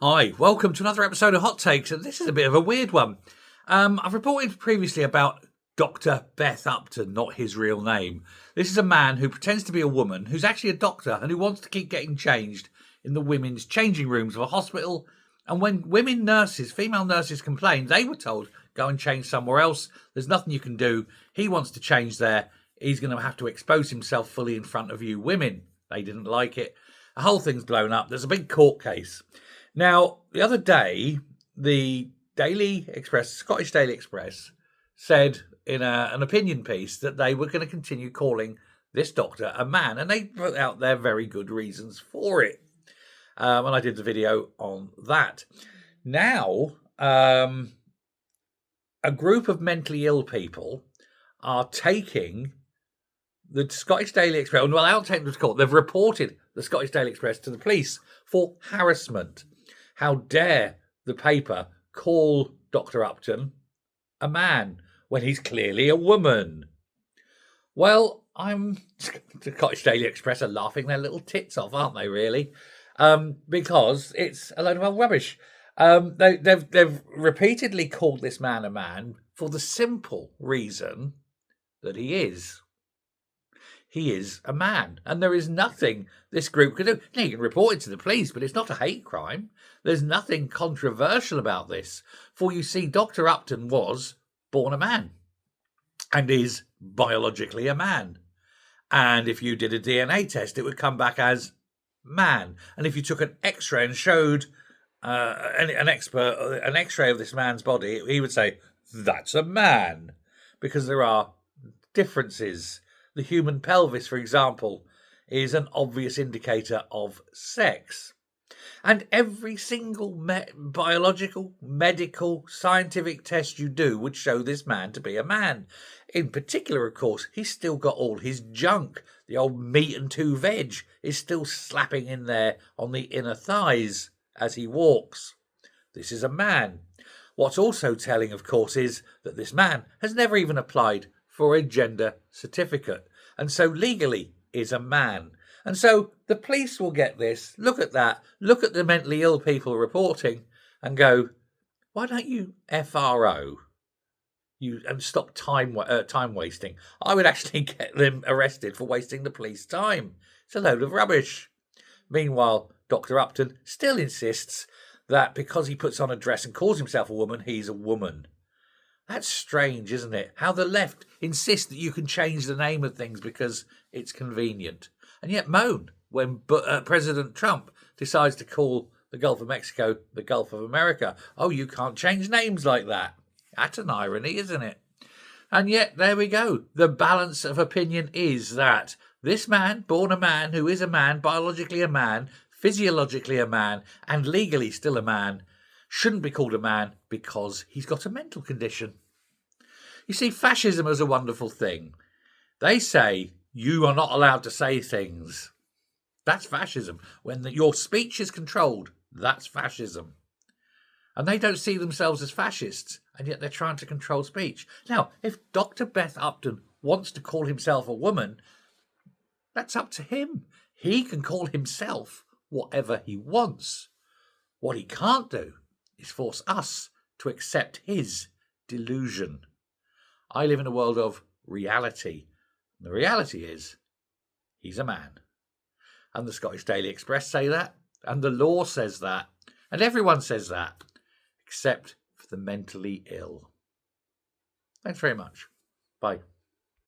Hi, welcome to another episode of Hot Takes, and this is a bit of a weird one. I've reported previously about Dr. Beth Upton, not his real name. This is a man who pretends to be a woman, who's actually a doctor, and who wants to keep getting changed in the women's changing rooms of a hospital. And when female nurses complained, they were told, go and change somewhere else. There's nothing you can do. He wants to change there. He's going to have to expose himself fully in front of you women. They didn't like it. The whole thing's blown up. There's a big court case. Now, the other day, the Scottish Daily Express, said in an opinion piece that they were going to continue calling this doctor a man, and they put out their very good reasons for it. And I did the video on that. Now, a group of mentally ill people are taking the Scottish Daily Express, well, they aren't taking them to court. They've reported the Scottish Daily Express to the police for harassment. How dare the paper call Dr. Upton a man when he's clearly a woman? Well, the Scottish Daily Express are laughing their little tits off, aren't they, really? Because it's a load of old rubbish. They've repeatedly called this man a man for the simple reason that he is. He is a man, and there is nothing this group can do. Now, you can report it to the police, but it's not a hate crime. There's nothing controversial about this. For you see, Dr. Upton was born a man and is biologically a man. And if you did a DNA test, it would come back as man. And if you took an X-ray and showed an X-ray of this man's body, he would say, that's a man, because there are differences. The human pelvis, for example, is an obvious indicator of sex. And every single biological, medical, scientific test you do would show this man to be a man. In particular, of course, he's still got all his junk. The old meat and two veg is still slapping in there on the inner thighs as he walks. This is a man. What's also telling, of course, is that this man has never even applied for a gender certificate, and so legally is a man. And so the police will get this, look at that, look at the mentally ill people reporting, and go, why don't you FRO? And stop time wasting. I would actually get them arrested for wasting the police time. It's a load of rubbish. Meanwhile, Dr. Upton still insists that because he puts on a dress and calls himself a woman, he's a woman. That's strange, isn't it? How the left insists that you can change the name of things because it's convenient, and yet moan when President Trump decides to call the Gulf of Mexico the Gulf of America. Oh, you can't change names like that. That's an irony, isn't it? And yet, there we go. The balance of opinion is that this man, born a man, who is a man, biologically a man, physiologically a man, and legally still a man, shouldn't be called a man because he's got a mental condition. You see, fascism is a wonderful thing. They say you are not allowed to say things. That's fascism. When your speech is controlled, that's fascism. And they don't see themselves as fascists, and yet they're trying to control speech. Now, if Dr. Beth Upton wants to call himself a woman, that's up to him. He can call himself whatever he wants. What he can't do is force us to accept his delusion. I live in a world of reality. The reality is, he's a man. And the Scottish Daily Express say that, and the law says that, and everyone says that, except for the mentally ill. Thanks very much. Bye.